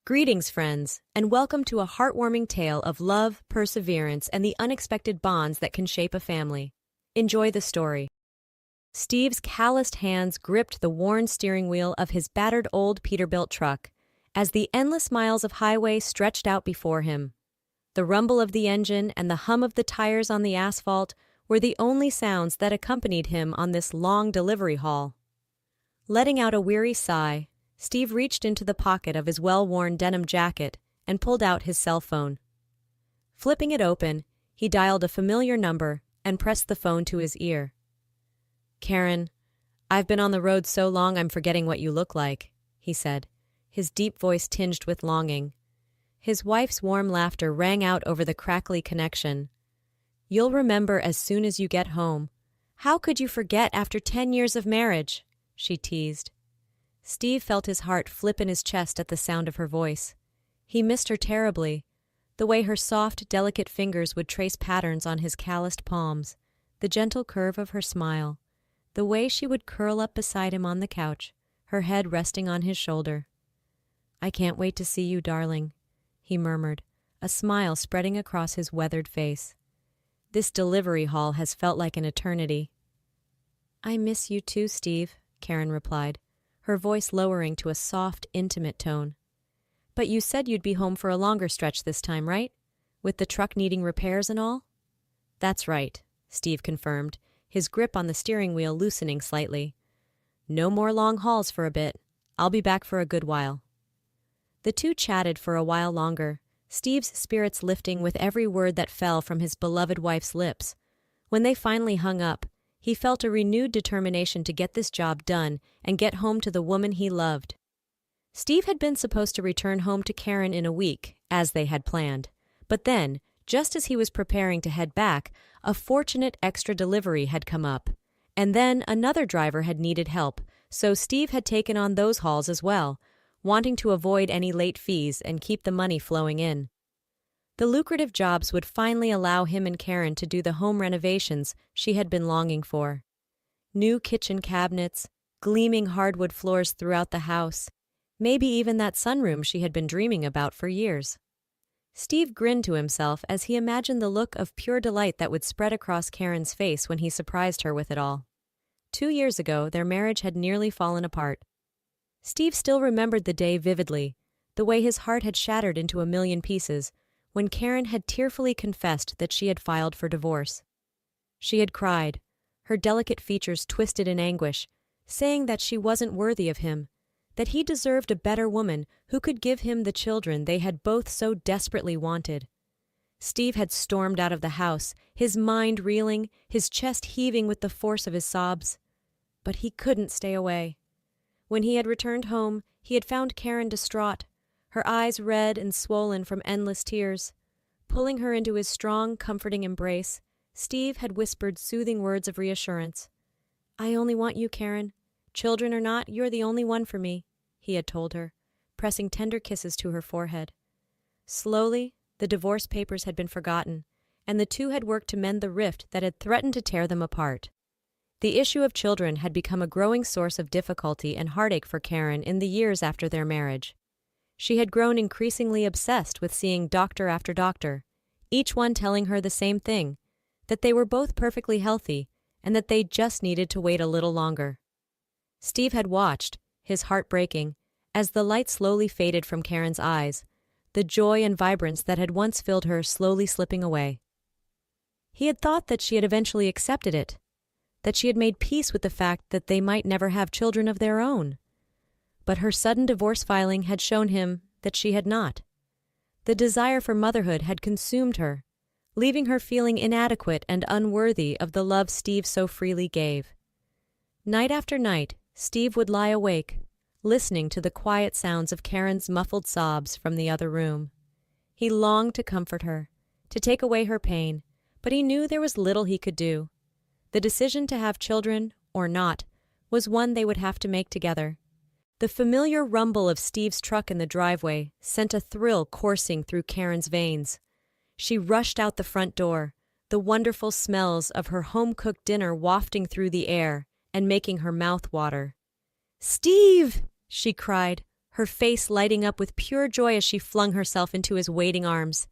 Greetings, friends, and welcome to a heartwarming tale of love, perseverance, and the unexpected bonds that can shape a family. Enjoy the story. Steve's calloused hands gripped the worn steering wheel of his battered old Peterbilt truck as the endless miles of highway stretched out before him. The rumble of the engine and the hum of the tires on the asphalt were the only sounds that accompanied him on this long delivery haul. Letting out a weary sigh, Steve reached into the pocket of his well-worn denim jacket and pulled out his cell phone. Flipping it open, he dialed a familiar number and pressed the phone to his ear. "Karen, I've been on the road so long I'm forgetting what you look like," he said, his deep voice tinged with longing. His wife's warm laughter rang out over the crackly connection. "You'll remember as soon as you get home. How could you forget after 10 years of marriage?" she teased. Steve felt his heart flip in his chest at the sound of her voice. He missed her terribly, the way her soft, delicate fingers would trace patterns on his calloused palms, the gentle curve of her smile, the way she would curl up beside him on the couch, her head resting on his shoulder. "I can't wait to see you, darling," he murmured, a smile spreading across his weathered face. "This delivery haul has felt like an eternity." "I miss you too, Steve," Karen replied, her voice lowering to a soft, intimate tone. "But you said you'd be home for a longer stretch this time, right? With the truck needing repairs and all?" "That's right," Steve confirmed, his grip on the steering wheel loosening slightly. "No more long hauls for a bit. I'll be back for a good while." The two chatted for a while longer, Steve's spirits lifting with every word that fell from his beloved wife's lips. When they finally hung up, he felt a renewed determination to get this job done and get home to the woman he loved. Steve had been supposed to return home to Karen in a week, as they had planned. But then, just as he was preparing to head back, a fortunate extra delivery had come up. And then another driver had needed help, so Steve had taken on those hauls as well, wanting to avoid any late fees and keep the money flowing in. The lucrative jobs would finally allow him and Karen to do the home renovations she had been longing for. New kitchen cabinets, gleaming hardwood floors throughout the house, maybe even that sunroom she had been dreaming about for years. Steve grinned to himself as he imagined the look of pure delight that would spread across Karen's face when he surprised her with it all. 2 years ago, their marriage had nearly fallen apart. Steve still remembered the day vividly, the way his heart had shattered into a million pieces, when Karen had tearfully confessed that she had filed for divorce. She had cried, her delicate features twisted in anguish, saying that she wasn't worthy of him, that he deserved a better woman who could give him the children they had both so desperately wanted. Steve had stormed out of the house, his mind reeling, his chest heaving with the force of his sobs. But he couldn't stay away. When he had returned home, he had found Karen distraught, her eyes red and swollen from endless tears. Pulling her into his strong, comforting embrace, Steve had whispered soothing words of reassurance. "I only want you, Karen. Children or not, you're the only one for me," he had told her, pressing tender kisses to her forehead. Slowly, the divorce papers had been forgotten, and the two had worked to mend the rift that had threatened to tear them apart. The issue of children had become a growing source of difficulty and heartache for Karen in the years after their marriage. She had grown increasingly obsessed with seeing doctor after doctor, each one telling her the same thing, that they were both perfectly healthy and that they just needed to wait a little longer. Steve had watched, his heart breaking, as the light slowly faded from Karen's eyes, the joy and vibrance that had once filled her slowly slipping away. He had thought that she had eventually accepted it, that she had made peace with the fact that they might never have children of their own. But her sudden divorce filing had shown him that she had not. The desire for motherhood had consumed her, leaving her feeling inadequate and unworthy of the love Steve so freely gave. Night after night, Steve would lie awake, listening to the quiet sounds of Karen's muffled sobs from the other room. He longed to comfort her, to take away her pain, but he knew there was little he could do. The decision to have children, or not, was one they would have to make together. The familiar rumble of Steve's truck in the driveway sent a thrill coursing through Karen's veins. She rushed out the front door, the wonderful smells of her home-cooked dinner wafting through the air and making her mouth water. "Steve!" she cried, her face lighting up with pure joy as she flung herself into his waiting arms.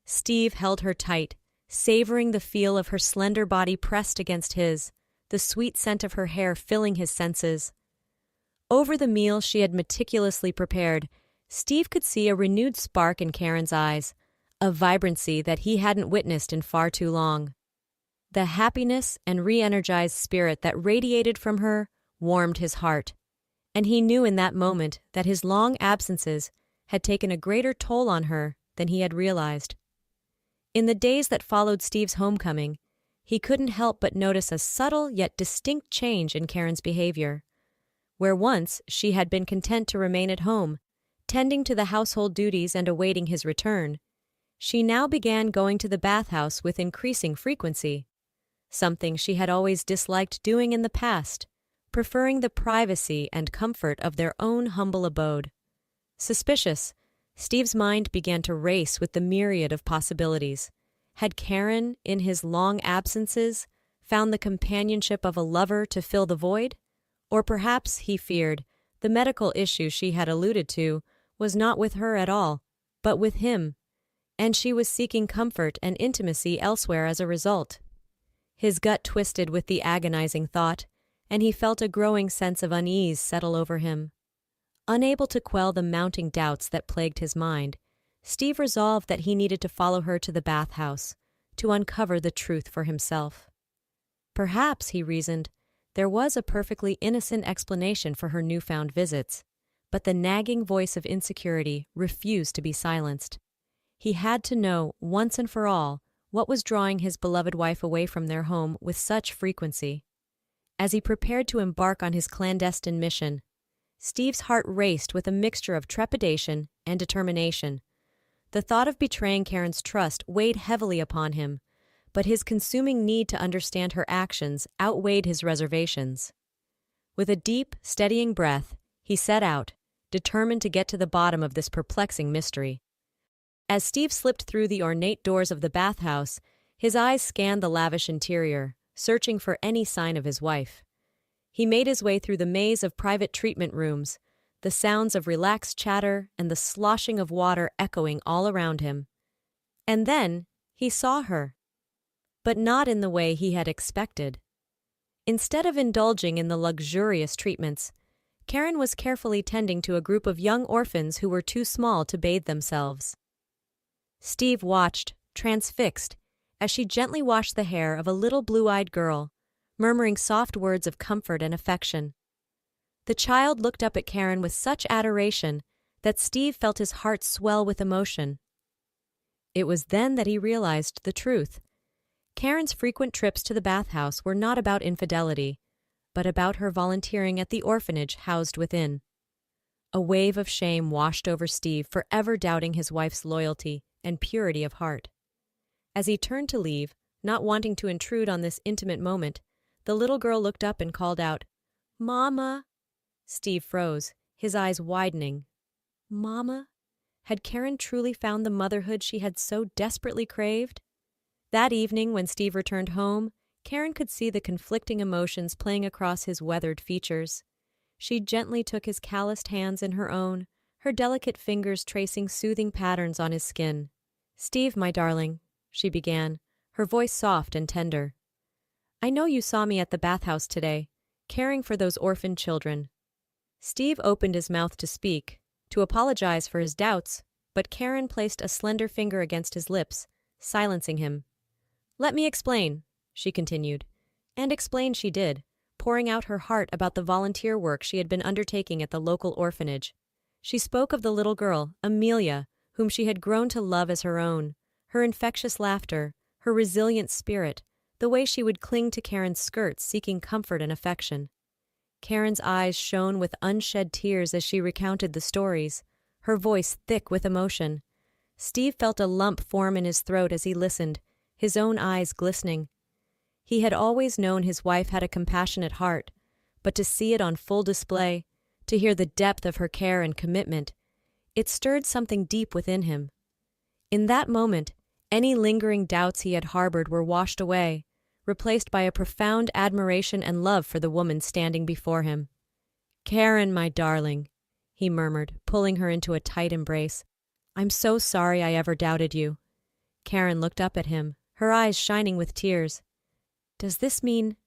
Steve held her tight, savoring the feel of her slender body pressed against his, the sweet scent of her hair filling his senses. Over the meal she had meticulously prepared, Steve could see a renewed spark in Karen's eyes, a vibrancy that he hadn't witnessed in far too long. The happiness and re-energized spirit that radiated from her warmed his heart, and he knew in that moment that his long absences had taken a greater toll on her than he had realized. In the days that followed Steve's homecoming, he couldn't help but notice a subtle yet distinct change in Karen's behavior. Where once she had been content to remain at home, tending to the household duties and awaiting his return, she now began going to the bathhouse with increasing frequency, something she had always disliked doing in the past, preferring the privacy and comfort of their own humble abode. Suspicious, Steve's mind began to race with the myriad of possibilities. Had Karen, in his long absences, found the companionship of a lover to fill the void? Or perhaps, he feared, the medical issue she had alluded to was not with her at all, but with him, and she was seeking comfort and intimacy elsewhere as a result. His gut twisted with the agonizing thought, and he felt a growing sense of unease settle over him. Unable to quell the mounting doubts that plagued his mind, Steve resolved that he needed to follow her to the bathhouse, to uncover the truth for himself. Perhaps, he reasoned, there was a perfectly innocent explanation for her newfound visits, but the nagging voice of insecurity refused to be silenced. He had to know, once and for all, what was drawing his beloved wife away from their home with such frequency. As he prepared to embark on his clandestine mission, Steve's heart raced with a mixture of trepidation and determination. The thought of betraying Karen's trust weighed heavily upon him, but his consuming need to understand her actions outweighed his reservations. With a deep, steadying breath, he set out, determined to get to the bottom of this perplexing mystery. As Steve slipped through the ornate doors of the bathhouse, his eyes scanned the lavish interior, searching for any sign of his wife. He made his way through the maze of private treatment rooms, the sounds of relaxed chatter and the sloshing of water echoing all around him. And then he saw her, but not in the way he had expected. Instead of indulging in the luxurious treatments, Karen was carefully tending to a group of young orphans who were too small to bathe themselves. Steve watched, transfixed, as she gently washed the hair of a little blue-eyed girl, murmuring soft words of comfort and affection. The child looked up at Karen with such adoration that Steve felt his heart swell with emotion. It was then that he realized the truth. Karen's frequent trips to the bathhouse were not about infidelity, but about her volunteering at the orphanage housed within. A wave of shame washed over Steve for ever doubting his wife's loyalty and purity of heart. As he turned to leave, not wanting to intrude on this intimate moment, the little girl looked up and called out, "Mama!" Steve froze, his eyes widening. Mama? Had Karen truly found the motherhood she had so desperately craved? That evening, when Steve returned home, Karen could see the conflicting emotions playing across his weathered features. She gently took his calloused hands in her own, her delicate fingers tracing soothing patterns on his skin. "Steve, my darling," she began, her voice soft and tender. "I know you saw me at the bathhouse today, caring for those orphaned children." Steve opened his mouth to speak, to apologize for his doubts, but Karen placed a slender finger against his lips, silencing him. "Let me explain," she continued, and explain she did, pouring out her heart about the volunteer work she had been undertaking at the local orphanage. She spoke of the little girl, Amelia, whom she had grown to love as her own, her infectious laughter, her resilient spirit, the way she would cling to Karen's skirts seeking comfort and affection. Karen's eyes shone with unshed tears as she recounted the stories, her voice thick with emotion. Steve felt a lump form in his throat as he listened, his own eyes glistening. He had always known his wife had a compassionate heart, but to see it on full display, to hear the depth of her care and commitment, it stirred something deep within him. In that moment, any lingering doubts he had harbored were washed away, replaced by a profound admiration and love for the woman standing before him. "Karen, my darling," he murmured, pulling her into a tight embrace. "I'm so sorry I ever doubted you." Karen looked up at him, her eyes shining with tears. "Does this mean—"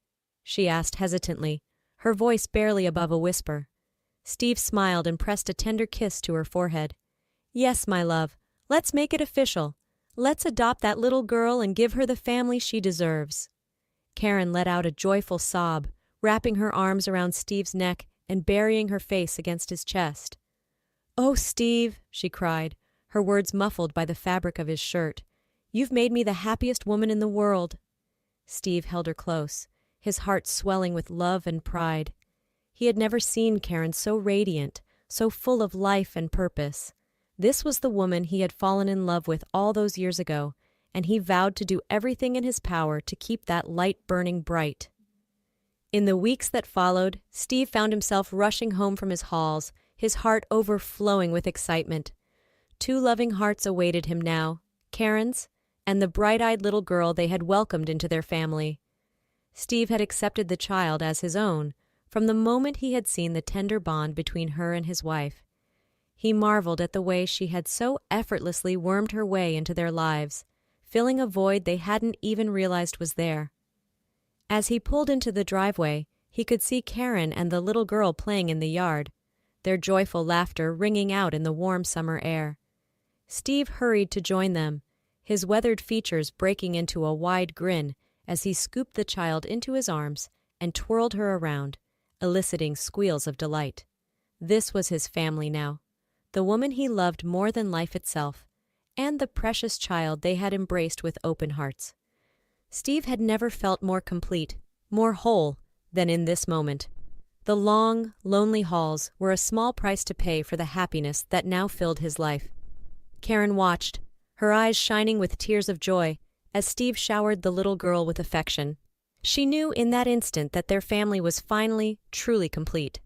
she asked hesitantly, her voice barely above a whisper. Steve smiled and pressed a tender kiss to her forehead. "Yes, my love. Let's make it official. Let's adopt that little girl and give her the family she deserves." Karen let out a joyful sob, wrapping her arms around Steve's neck and burying her face against his chest. "Oh, Steve," she cried, her words muffled by the fabric of his shirt. "You've made me the happiest woman in the world." Steve held her close, his heart swelling with love and pride. He had never seen Karen so radiant, so full of life and purpose. This was the woman he had fallen in love with all those years ago, and he vowed to do everything in his power to keep that light burning bright. In the weeks that followed, Steve found himself rushing home from his halls, his heart overflowing with excitement. 2 loving hearts awaited him now, Karen's and the bright-eyed little girl they had welcomed into their family. Steve had accepted the child as his own from the moment he had seen the tender bond between her and his wife. He marveled at the way she had so effortlessly wormed her way into their lives, filling a void they hadn't even realized was there. As he pulled into the driveway, he could see Karen and the little girl playing in the yard, their joyful laughter ringing out in the warm summer air. Steve hurried to join them, his weathered features breaking into a wide grin as he scooped the child into his arms and twirled her around, eliciting squeals of delight. This was his family now, the woman he loved more than life itself, and the precious child they had embraced with open hearts. Steve had never felt more complete, more whole, than in this moment. The long, lonely halls were a small price to pay for the happiness that now filled his life. Karen watched, her eyes shining with tears of joy, as Steve showered the little girl with affection. She knew in that instant that their family was finally, truly complete.